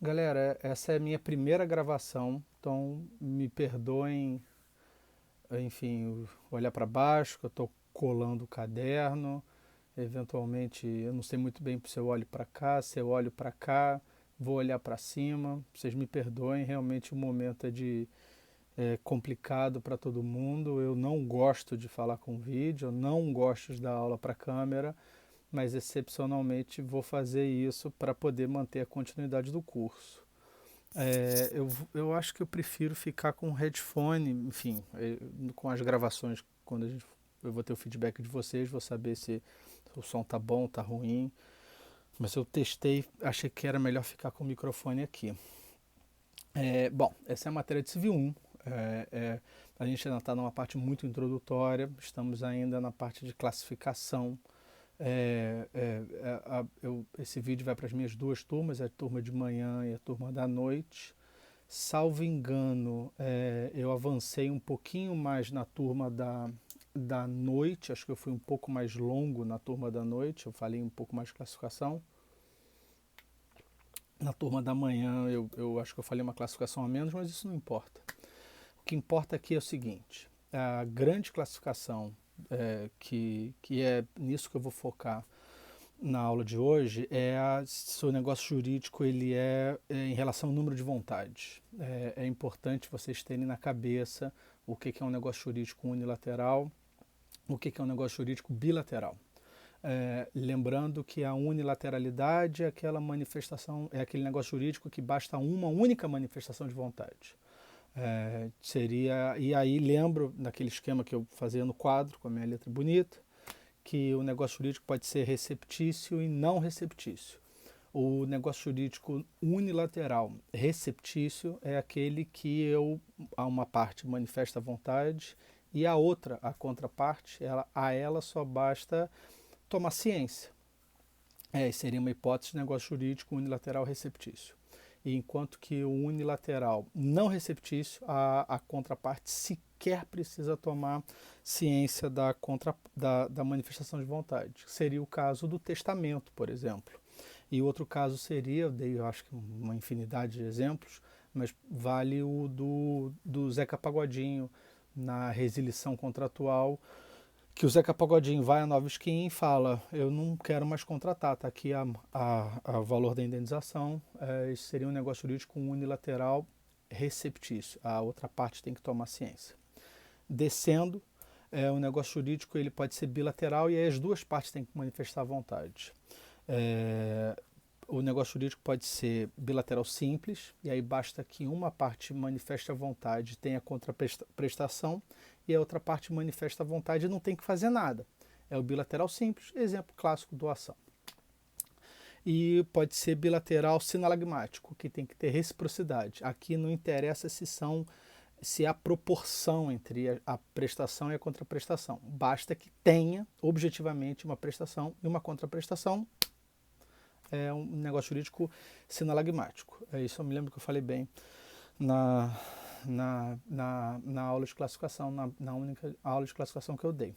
Galera, essa é a minha primeira gravação, então me perdoem, enfim, olhar para baixo, que eu estou colando o caderno. Eventualmente, eu não sei muito bem se eu olho para cá, se eu olho para cá, vou olhar para cima. Vocês me perdoem, realmente o momento é complicado para todo mundo. Eu não gosto de falar com vídeo, eu não gosto de dar aula para câmera, mas excepcionalmente vou fazer isso para poder manter a continuidade do curso. Eu acho que eu prefiro ficar com headphone, enfim, com as gravações, quando eu vou ter o feedback de vocês, vou saber se o som tá bom, tá ruim. Mas eu testei, achei que era melhor ficar com o microfone aqui. Bom, essa é a matéria de Civil 1. A gente ainda está numa parte muito introdutória, estamos ainda na parte de classificação. Esse vídeo vai para as minhas duas turmas, a turma de manhã e a turma da noite. Salvo engano, eu avancei um pouquinho mais na turma da noite, acho que eu fui um pouco mais longo na turma da noite, eu falei um pouco mais de classificação. Na turma da manhã eu acho que eu falei uma classificação a menos, mas isso não importa. O que importa aqui é o seguinte, a grande classificação, que é nisso que eu vou focar na aula de hoje, se o negócio jurídico ele é em relação ao número de vontades. É importante vocês terem na cabeça o que é um negócio jurídico unilateral, o que é um negócio jurídico bilateral. Lembrando que a unilateralidade é aquela manifestação, é aquele negócio jurídico que basta uma única manifestação de vontade. E aí lembro daquele esquema que eu fazia no quadro, com a minha letra bonita, que o negócio jurídico pode ser receptício e não receptício. O negócio jurídico unilateral receptício é aquele que uma parte manifesta a vontade e a outra, a contraparte, a ela só basta tomar ciência. Seria uma hipótese de negócio jurídico unilateral receptício. E enquanto que o unilateral não receptício, a contraparte sequer precisa tomar ciência da manifestação de vontade. Seria o caso do testamento, por exemplo. E outro caso seria, eu dei, eu acho que uma infinidade de exemplos, mas vale o do Zeca Pagodinho na resilição contratual, que o Zeca Pagodinho vai a Nova Skin e fala: eu não quero mais contratar, está aqui a valor da indenização. Isso seria um negócio jurídico unilateral receptício, a outra parte tem que tomar ciência. Descendo, o negócio jurídico ele pode ser bilateral e aí as duas partes têm que manifestar a vontade. O negócio jurídico pode ser bilateral simples, e aí basta que uma parte manifeste a vontade, tenha contraprestação, e a outra parte manifesta a vontade e não tem que fazer nada. É o bilateral simples, exemplo clássico, doação. E pode ser bilateral sinalagmático, que tem que ter reciprocidade. Aqui não interessa se há proporção entre a prestação e a contraprestação. Basta que tenha objetivamente uma prestação e uma contraprestação. É um negócio jurídico sinalagmático. Isso eu me lembro que eu falei bem na aula de classificação, na única aula de classificação que eu dei.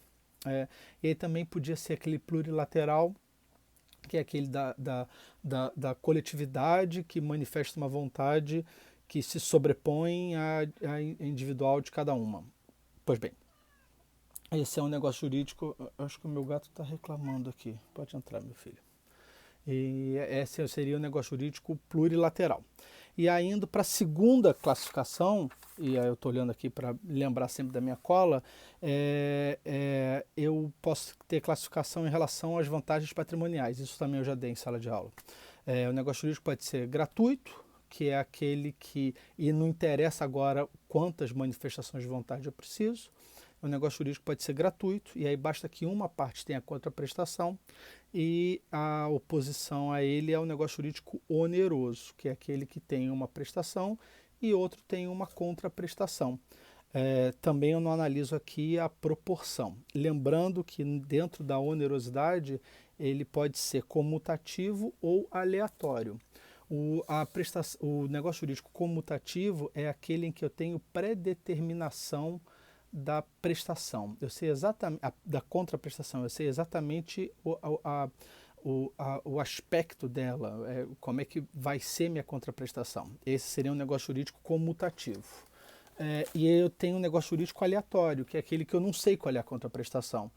E aí também podia ser aquele plurilateral, que é aquele da coletividade que manifesta uma vontade que se sobrepõe à individual de cada uma. Pois bem, esse é um negócio jurídico. Acho que o meu gato está reclamando aqui. Pode entrar, meu filho. E esse seria o negócio jurídico plurilateral. E aí, indo para a segunda classificação, e aí eu estou olhando aqui para lembrar sempre da minha cola, eu posso ter classificação em relação às vantagens patrimoniais. Isso também eu já dei em sala de aula. O negócio jurídico pode ser gratuito, que é aquele que, e não interessa agora quantas manifestações de vontade eu preciso. O negócio jurídico pode ser gratuito, e aí basta que uma parte tenha contraprestação, e a oposição a ele é o negócio jurídico oneroso, que é aquele que tem uma prestação e outro tem uma contraprestação. Também eu não analiso aqui a proporção. Lembrando que dentro da onerosidade ele pode ser comutativo ou aleatório. O negócio jurídico comutativo é aquele em que eu tenho predeterminação da prestação. Eu sei exatamente da contraprestação. Eu sei exatamente o aspecto dela, como é que vai ser minha contraprestação. Esse seria um negócio jurídico comutativo. E eu tenho um negócio jurídico aleatório, que é aquele que eu não sei qual é a contraprestação.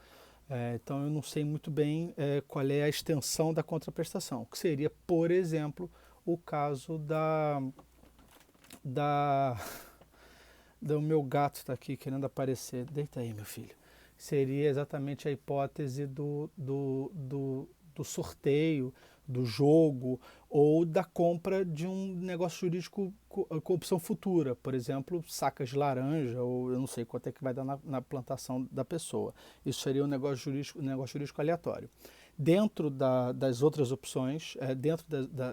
Então eu não sei muito bem qual é a extensão da contraprestação, que seria, por exemplo, o caso da do meu gato está aqui querendo aparecer. Deita aí, meu filho. Seria exatamente a hipótese do sorteio, do jogo ou da compra de um negócio jurídico com opção futura. Por exemplo, sacas de laranja, ou eu não sei quanto é que vai dar na plantação da pessoa. Isso seria um negócio jurídico aleatório. Dentro das outras opções, dentro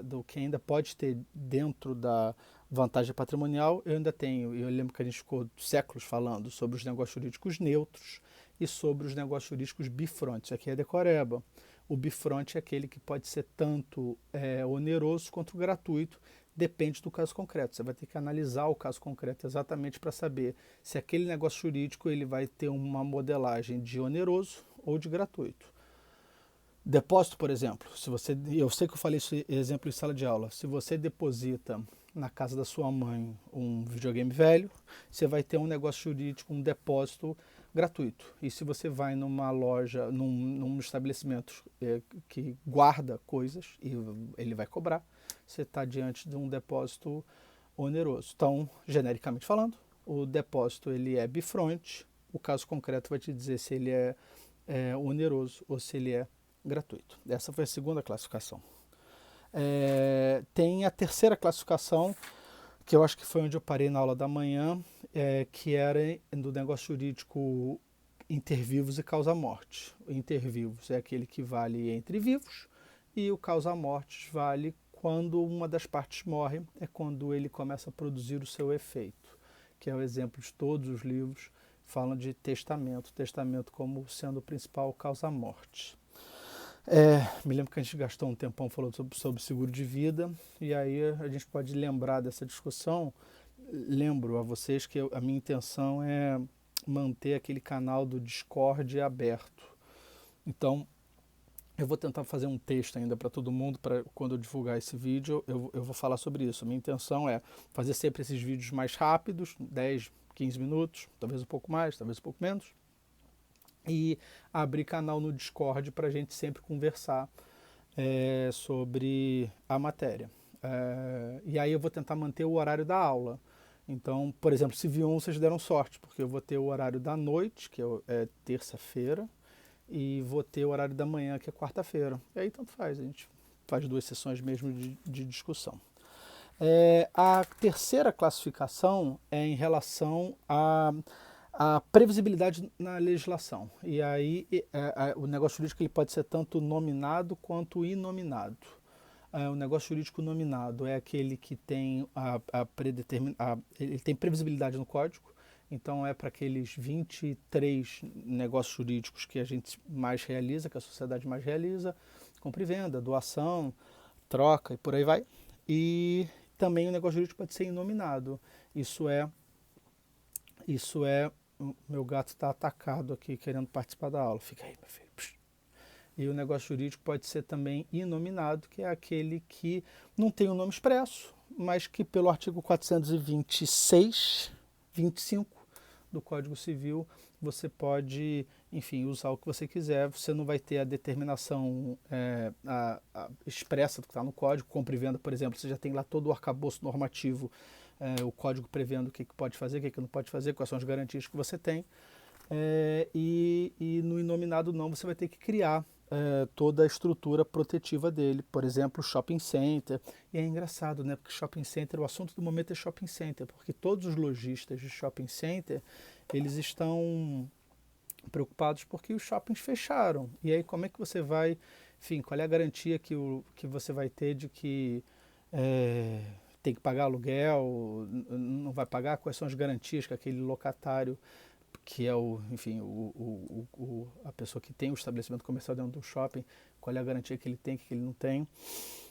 do que ainda pode ter dentro da vantagem patrimonial, eu ainda tenho, eu lembro que a gente ficou séculos falando sobre os negócios jurídicos neutros e sobre os negócios jurídicos bifrontes. Aqui é decoreba. O bifronte é aquele que pode ser tanto oneroso quanto gratuito, depende do caso concreto. Você vai ter que analisar o caso concreto exatamente para saber se aquele negócio jurídico ele vai ter uma modelagem de oneroso ou de gratuito. Depósito, por exemplo, eu sei que eu falei esse exemplo em sala de aula, se você deposita na casa da sua mãe um videogame velho, você vai ter um negócio jurídico, um depósito gratuito. E se você vai numa loja, num estabelecimento que guarda coisas e ele vai cobrar, você está diante de um depósito oneroso. Então, genericamente falando, o depósito ele é bifronte, o caso concreto vai te dizer se ele é oneroso ou se ele é gratuito. Essa foi a segunda classificação. Tem a terceira classificação, que eu acho que foi onde eu parei na aula da manhã, que era do negócio jurídico intervivos e causa-morte. O intervivos é aquele que vale entre vivos e o causa-mortes vale quando uma das partes morre, é quando ele começa a produzir o seu efeito, que é o exemplo de todos os livros falam de testamento como sendo o principal causa-morte. Me lembro que a gente gastou um tempão falando sobre seguro de vida, e aí a gente pode lembrar dessa discussão. Lembro a vocês que a minha intenção é manter aquele canal do Discord aberto. Então, eu vou tentar fazer um texto ainda para todo mundo, para quando eu divulgar esse vídeo, eu vou falar sobre isso. A minha intenção é fazer sempre esses vídeos mais rápidos, 10, 15 minutos, talvez um pouco mais, talvez um pouco menos, e abrir canal no Discord para a gente sempre conversar sobre a matéria. E aí eu vou tentar manter o horário da aula. Então, por exemplo, Civil 1 vocês deram sorte, porque eu vou ter o horário da noite, que é terça-feira, e vou ter o horário da manhã, que é quarta-feira. E aí tanto faz, a gente faz 2 sessões mesmo de discussão. A terceira classificação é em relação a previsibilidade na legislação. E aí o negócio jurídico ele pode ser tanto nominado quanto inominado. O negócio jurídico nominado é aquele que tem ele tem previsibilidade no código, então é para aqueles 23 negócios jurídicos que a gente mais realiza, que a sociedade mais realiza, compra e venda, doação, troca e por aí vai. E também o negócio jurídico pode ser inominado. Isso é meu gato está atacado aqui, querendo participar da aula. Fica aí, meu filho. E o negócio jurídico pode ser também inominado, que é aquele que não tem um nome expresso, mas que pelo artigo 426, 25 do Código Civil, você pode, enfim, usar o que você quiser. Você não vai ter a determinação expressa do que está no código. Compra e venda, por exemplo, você já tem lá todo o arcabouço normativo, o código prevendo o que pode fazer, o que não pode fazer, quais são as garantias que você tem. E no inominado não, você vai ter que criar toda a estrutura protetiva dele, por exemplo, shopping center. E é engraçado, né? Porque shopping center, o assunto do momento é shopping center, porque todos os lojistas de shopping center, eles estão preocupados porque os shoppings fecharam. E aí como é que você vai, enfim, qual é a garantia que você vai ter de que tem que pagar aluguel, não vai pagar, quais são as garantias que aquele locatário, que é a pessoa que tem o estabelecimento comercial dentro do shopping, qual é a garantia que ele tem, que ele não tem.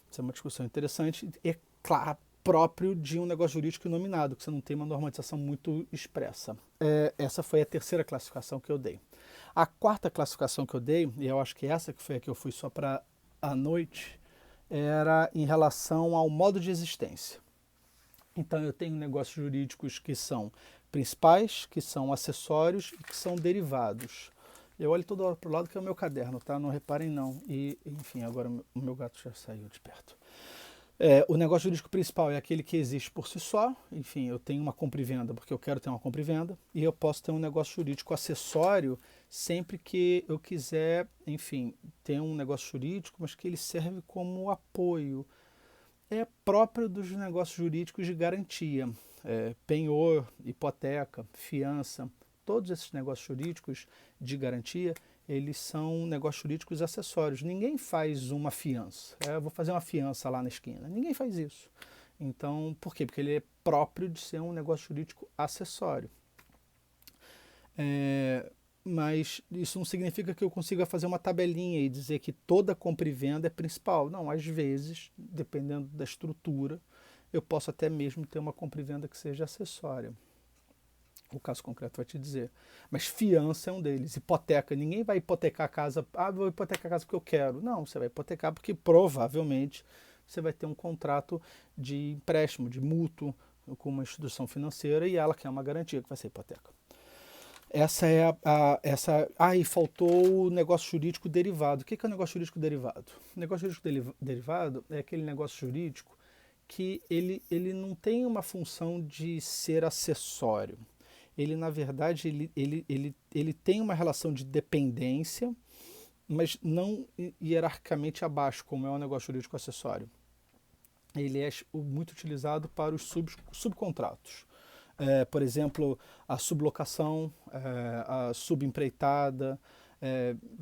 Isso é uma discussão interessante. É claro, próprio de um negócio jurídico inominado, que você não tem uma normatização muito expressa. Essa foi a terceira classificação que eu dei. A quarta classificação que eu dei, e eu acho que essa que foi a que eu fui só para à noite era em relação ao modo de existência. Então eu tenho negócios jurídicos que são principais, que são acessórios e que são derivados. Eu olho todo para o lado que é o meu caderno, tá? Não reparem não. E, enfim, agora o meu gato já saiu de perto. O negócio jurídico principal é aquele que existe por si só. Enfim, eu tenho uma compra e venda porque eu quero ter uma compra e venda. E eu posso ter um negócio jurídico acessório sempre que eu quiser, enfim, ter um negócio jurídico, mas que ele serve como apoio. É próprio dos negócios jurídicos de garantia. Penhor, hipoteca, fiança, todos esses negócios jurídicos de garantia, eles são negócios jurídicos acessórios. Ninguém faz uma fiança. Vou fazer uma fiança lá na esquina. Ninguém faz isso. Então, por quê? Porque ele é próprio de ser um negócio jurídico acessório. Mas isso não significa que eu consiga fazer uma tabelinha e dizer que toda compra e venda é principal. Não, às vezes, dependendo da estrutura, eu posso até mesmo ter uma compra e venda que seja acessória. O caso concreto vai te dizer. Mas fiança é um deles. Hipoteca. Ninguém vai hipotecar a casa. Vou hipotecar a casa porque eu quero. Não, você vai hipotecar porque provavelmente você vai ter um contrato de empréstimo, de mútuo com uma instituição financeira e ela quer uma garantia que vai ser hipoteca. Essa é e faltou o negócio jurídico derivado. O que é o negócio jurídico derivado? O negócio jurídico derivado é aquele negócio jurídico que ele não tem uma função de ser acessório. Ele, na verdade, ele tem uma relação de dependência, mas não hierarquicamente abaixo, como é um negócio jurídico acessório. Ele é muito utilizado para os subcontratos. Por exemplo, a sublocação, a subempreitada.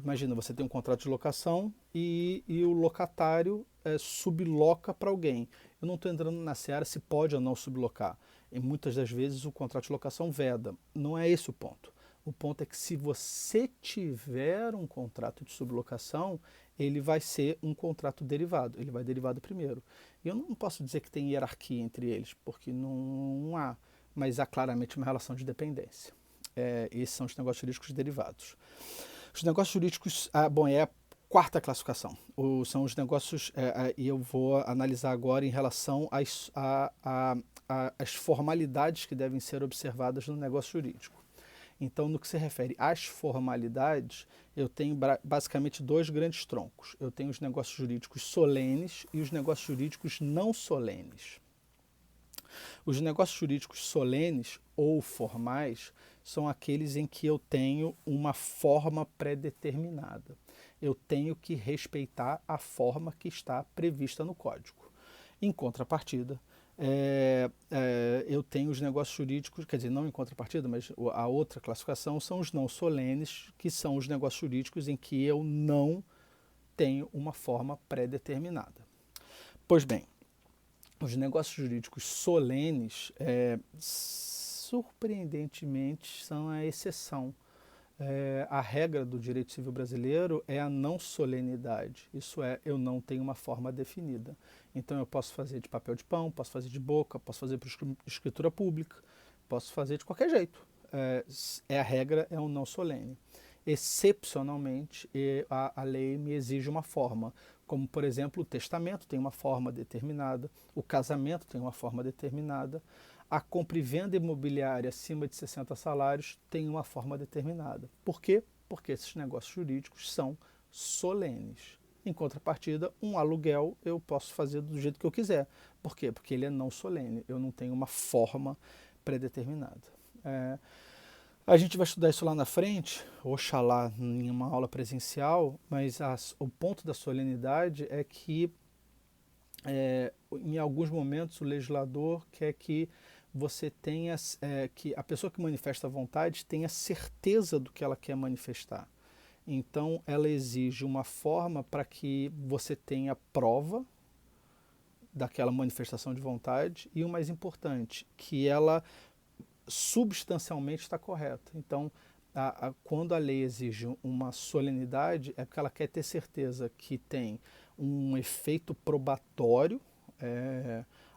Imagina, você tem um contrato de locação e o locatário subloca para alguém. Eu não estou entrando na seara se pode ou não sublocar. E muitas das vezes o contrato de locação veda. Não é esse o ponto. O ponto é que se você tiver um contrato de sublocação, ele vai ser um contrato derivado. Ele vai derivado primeiro. E eu não posso dizer que tem hierarquia entre eles, porque não há. Mas há claramente uma relação de dependência. Esses são os negócios jurídicos derivados. Os negócios jurídicos, é a quarta classificação. São os negócios, e eu vou analisar agora em relação às formalidades que devem ser observadas no negócio jurídico. Então, no que se refere às formalidades, eu tenho basicamente dois grandes troncos. Eu tenho os negócios jurídicos solenes e os negócios jurídicos não solenes. Os negócios jurídicos solenes ou formais são aqueles em que eu tenho uma forma pré-determinada. Eu tenho que respeitar a forma que está prevista no código. Em contrapartida, eu tenho os negócios jurídicos, quer dizer, não em contrapartida, mas a outra classificação são os não solenes, que são os negócios jurídicos em que eu não tenho uma forma pré-determinada. Pois bem, os negócios jurídicos solenes, surpreendentemente, são a exceção. A regra do direito civil brasileiro é a não solenidade. Isso é, eu não tenho uma forma definida. Então eu posso fazer de papel de pão, posso fazer de boca, posso fazer por escritura pública, posso fazer de qualquer jeito. A regra é o não solene. Excepcionalmente, a lei me exige uma forma, como, por exemplo, o testamento tem uma forma determinada, o casamento tem uma forma determinada, a compra e venda imobiliária acima de 60 salários tem uma forma determinada. Por quê? Porque esses negócios jurídicos são solenes. Em contrapartida, um aluguel eu posso fazer do jeito que eu quiser. Por quê? Porque ele é não solene, eu não tenho uma forma pré-determinada. A gente vai estudar isso lá na frente, oxalá em uma aula presencial, mas o ponto da solenidade é que em alguns momentos o legislador quer que você tenha, que a pessoa que manifesta a vontade tenha certeza do que ela quer manifestar. Então ela exige uma forma para que você tenha prova daquela manifestação de vontade e o mais importante, que ela substancialmente está correta. Então, quando a lei exige uma solenidade, é porque ela quer ter certeza que tem um efeito probatório,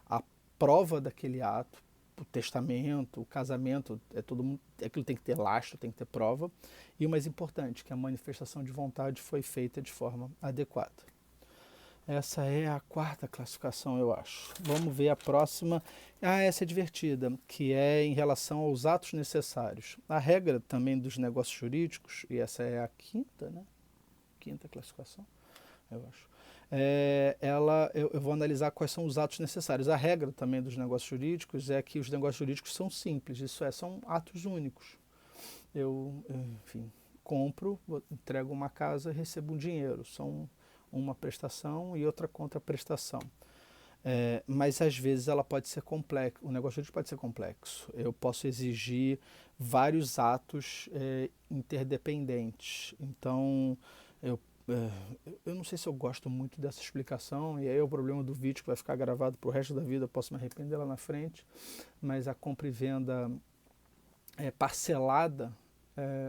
a prova daquele ato, o testamento, o casamento, aquilo tem que ter lastro, tem que ter prova, e o mais importante, que a manifestação de vontade foi feita de forma adequada. Essa é a quarta classificação, eu acho. Vamos ver a próxima. Ah, essa é divertida, que é em relação aos atos necessários. A regra também dos negócios jurídicos, e essa é a quinta, né? Quinta classificação, eu acho. Eu vou analisar quais são os atos necessários. A regra também dos negócios jurídicos é que os negócios jurídicos são simples, isso é, são atos únicos. Enfim, compro, entrego uma casa, recebo um dinheiro. São uma prestação e outra contraprestação. Mas às vezes ela pode ser complexa, o negócio jurídico pode ser complexo. Eu posso exigir vários atos interdependentes. Então, eu, é, eu não sei se eu gosto muito dessa explicação, e aí é o problema do vídeo que vai ficar gravado para o resto da vida, eu posso me arrepender lá na frente, mas a compra e venda parcelada,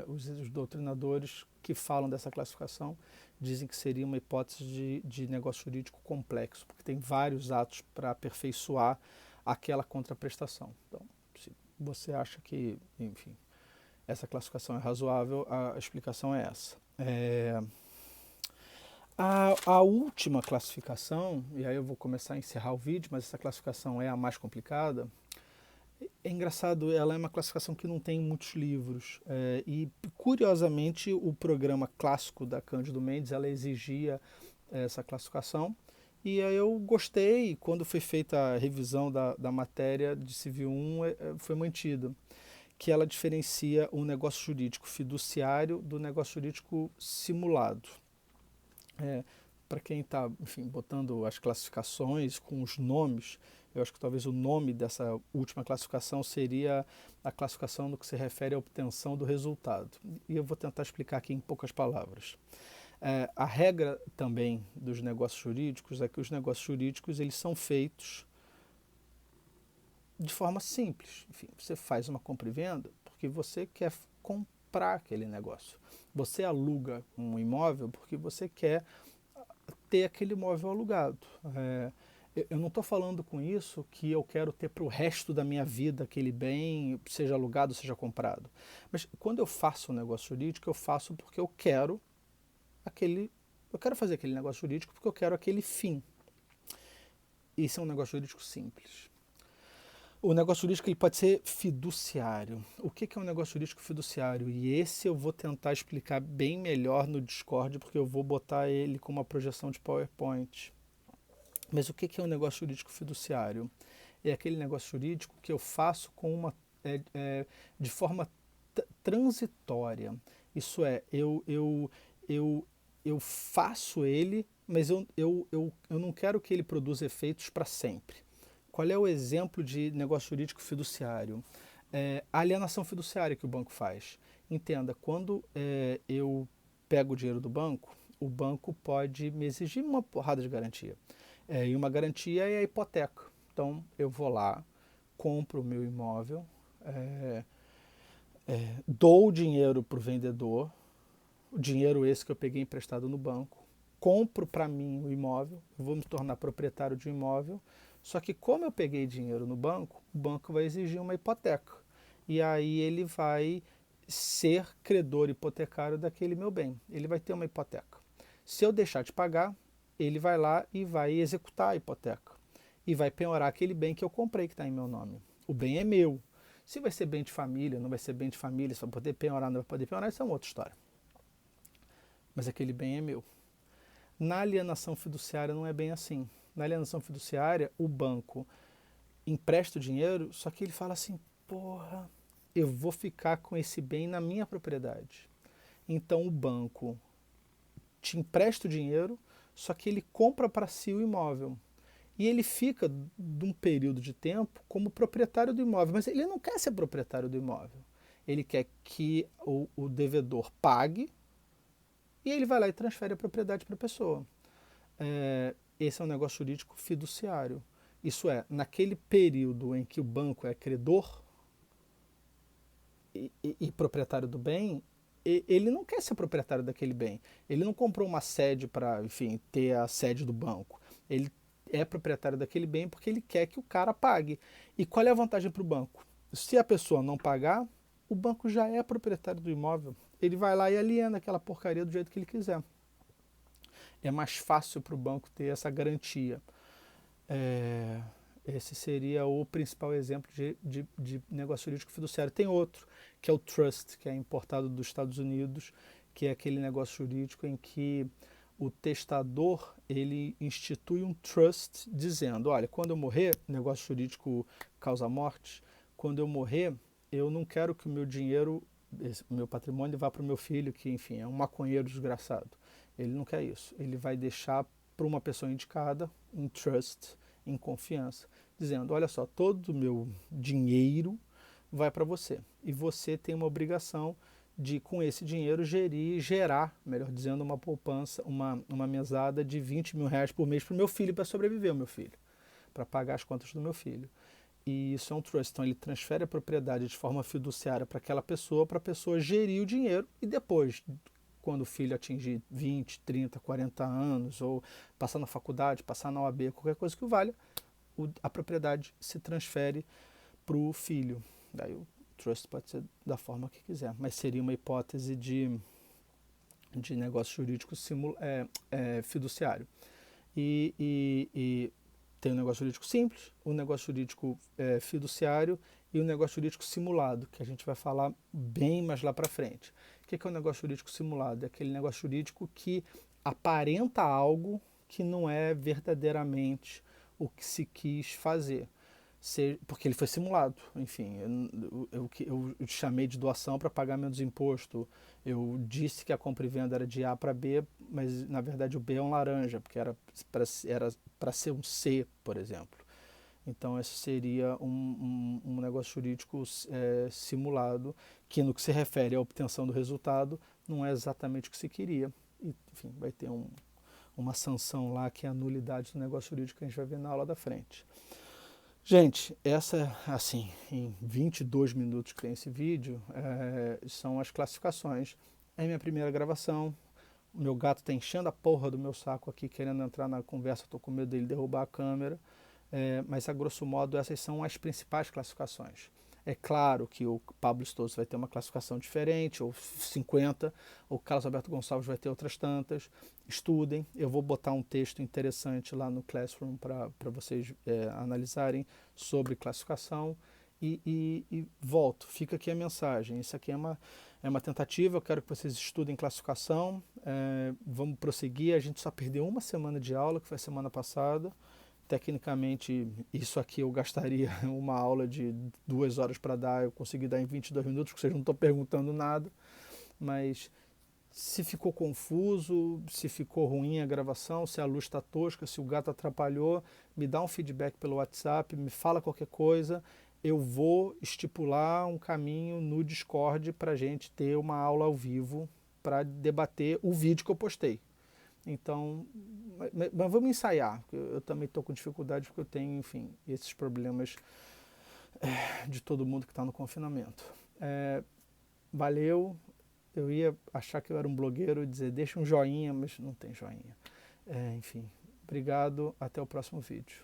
os doutrinadores que falam dessa classificação dizem que seria uma hipótese de negócio jurídico complexo, porque tem vários atos para aperfeiçoar aquela contraprestação. Então, se você acha que, enfim, essa classificação é razoável, a explicação é essa. A última classificação, e aí eu vou começar a encerrar o vídeo, mas essa classificação é a mais complicada. É engraçado, ela é uma classificação que não tem muitos livros. E, curiosamente, o programa clássico da Cândido Mendes, ela exigia essa classificação. E aí eu gostei, quando foi feita a revisão da matéria de Civil 1, foi mantida. Que ela diferencia o negócio jurídico fiduciário do negócio jurídico simulado. Para quem está, enfim, botando as classificações com os nomes, eu acho que talvez o nome dessa última classificação seria a classificação no que se refere à obtenção do resultado. E eu vou tentar explicar aqui em poucas palavras. A regra também dos negócios jurídicos é que os negócios jurídicos eles são feitos de forma simples. Enfim, você faz uma compra e venda porque você quer comprar aquele negócio. Você aluga um imóvel porque você quer ter aquele imóvel alugado. Eu não estou falando com isso que eu quero ter para o resto da minha vida aquele bem, seja alugado, seja comprado. Mas quando eu faço um negócio jurídico, eu faço porque eu quero fazer aquele negócio jurídico porque eu quero aquele fim. Isso é um negócio jurídico simples. O negócio jurídico ele pode ser fiduciário. O que é um negócio jurídico fiduciário? E esse eu vou tentar explicar bem melhor no Discord, porque eu vou botar ele com uma projeção de PowerPoint. Mas o que é um negócio jurídico fiduciário? É aquele negócio jurídico que eu faço de forma transitória. Isso é, eu faço ele, mas eu não quero que ele produza efeitos para sempre. Qual é o exemplo de negócio jurídico fiduciário? A alienação fiduciária que o banco faz. Entenda, quando eu pego o dinheiro do banco, o banco pode me exigir uma porrada de garantia. E uma garantia é a hipoteca. Então, eu vou lá, compro o meu imóvel, dou o dinheiro para o vendedor, o dinheiro esse que eu peguei emprestado no banco, compro para mim o imóvel, eu vou me tornar proprietário de um imóvel, só que como eu peguei dinheiro no banco, o banco vai exigir uma hipoteca. E aí ele vai ser credor hipotecário daquele meu bem. Ele vai ter uma hipoteca. Se eu deixar de pagar, ele vai lá e vai executar a hipoteca. E vai penhorar aquele bem que eu comprei que está em meu nome. O bem é meu. Se vai ser bem de família, não vai ser bem de família, se vai poder penhorar, não vai poder penhorar, isso é uma outra história. Mas aquele bem é meu. Na alienação fiduciária não é bem assim. Na alienação fiduciária, o banco empresta o dinheiro, só que ele fala assim, porra, eu vou ficar com esse bem na minha propriedade. Então o banco te empresta o dinheiro, só que ele compra para si o imóvel. E ele fica, de um período de tempo, como proprietário do imóvel. Mas ele não quer ser proprietário do imóvel. Ele quer que o devedor pague e ele vai lá e transfere a propriedade para a pessoa. Esse é um negócio jurídico fiduciário. Isso é, naquele período em que o banco é credor e proprietário do bem, ele não quer ser proprietário daquele bem. Ele não comprou uma sede para, enfim, ter a sede do banco. Ele é proprietário daquele bem porque ele quer que o cara pague. E qual é a vantagem para o banco? Se a pessoa não pagar, o banco já é proprietário do imóvel. Ele vai lá e aliena aquela porcaria do jeito que ele quiser. é mais fácil para o banco ter essa garantia. Esse seria o principal exemplo de negócio jurídico fiduciário. Tem outro, que é o trust, que é importado dos Estados Unidos, que é aquele negócio jurídico em que o testador ele institui um trust dizendo, olha, quando eu morrer, negócio jurídico causa morte, quando eu morrer, eu não quero que o meu dinheiro, o meu patrimônio vá para o meu filho, que enfim é um maconheiro desgraçado. Ele não quer isso. Ele vai deixar para uma pessoa indicada, um trust, em confiança, dizendo, olha só, todo o meu dinheiro vai para você. E você tem uma obrigação de, com esse dinheiro, gerar, melhor dizendo, uma poupança, uma mesada de 20 mil reais por mês para o meu filho, para sobreviver o meu filho, para pagar as contas do meu filho. E isso é um trust. Então ele transfere a propriedade de forma fiduciária para aquela pessoa, para a pessoa gerir o dinheiro e depois, quando o filho atingir 20, 30, 40 anos, ou passar na faculdade, passar na OAB, qualquer coisa que o valha, a propriedade se transfere para o filho. Daí o trust pode ser da forma que quiser, mas seria uma hipótese de negócio jurídico fiduciário. E tem o negócio jurídico simples, o negócio jurídico fiduciário e o negócio jurídico simulado, que a gente vai falar bem mais lá para frente. O que é o negócio jurídico simulado? É aquele negócio jurídico que aparenta algo que não é verdadeiramente o que se quis fazer. Porque ele foi simulado, enfim, eu chamei de doação para pagar menos imposto, eu disse que a compra e venda era de A para B, mas na verdade o B é um laranja, porque era para ser um C, por exemplo. Então esse seria um negócio jurídico simulado, que no que se refere à obtenção do resultado, não é exatamente o que se queria. E, enfim, vai ter uma sanção lá que é a nulidade do negócio jurídico que a gente vai ver na aula da frente. Gente, essa, assim, em 22 minutos que tem esse vídeo, são as classificações. É minha primeira gravação, o meu gato está enchendo a porra do meu saco aqui, querendo entrar na conversa, estou com medo dele derrubar a câmera, mas a grosso modo essas são as principais classificações. É claro que o Pablo Stosso vai ter uma classificação diferente, ou 50, o Carlos Alberto Gonçalves vai ter outras tantas. Estudem, eu vou botar um texto interessante lá no Classroom para vocês analisarem sobre classificação e volto, fica aqui a mensagem. Isso aqui é uma tentativa, eu quero que vocês estudem classificação, vamos prosseguir, a gente só perdeu uma semana de aula, que foi a semana passada. Tecnicamente, isso aqui eu gastaria uma aula de 2 horas para dar, eu consegui dar em 22 minutos, porque vocês não estão perguntando nada, mas se ficou confuso, se ficou ruim a gravação, se a luz está tosca, se o gato atrapalhou, me dá um feedback pelo WhatsApp, me fala qualquer coisa, eu vou estipular um caminho no Discord para a gente ter uma aula ao vivo para debater o vídeo que eu postei. Então, mas vamos ensaiar, porque eu também estou com dificuldade, porque eu tenho, enfim, esses problemas de todo mundo que está no confinamento. Valeu, eu ia achar que eu era um blogueiro e dizer deixa um joinha, mas não tem joinha. Enfim, obrigado, até o próximo vídeo.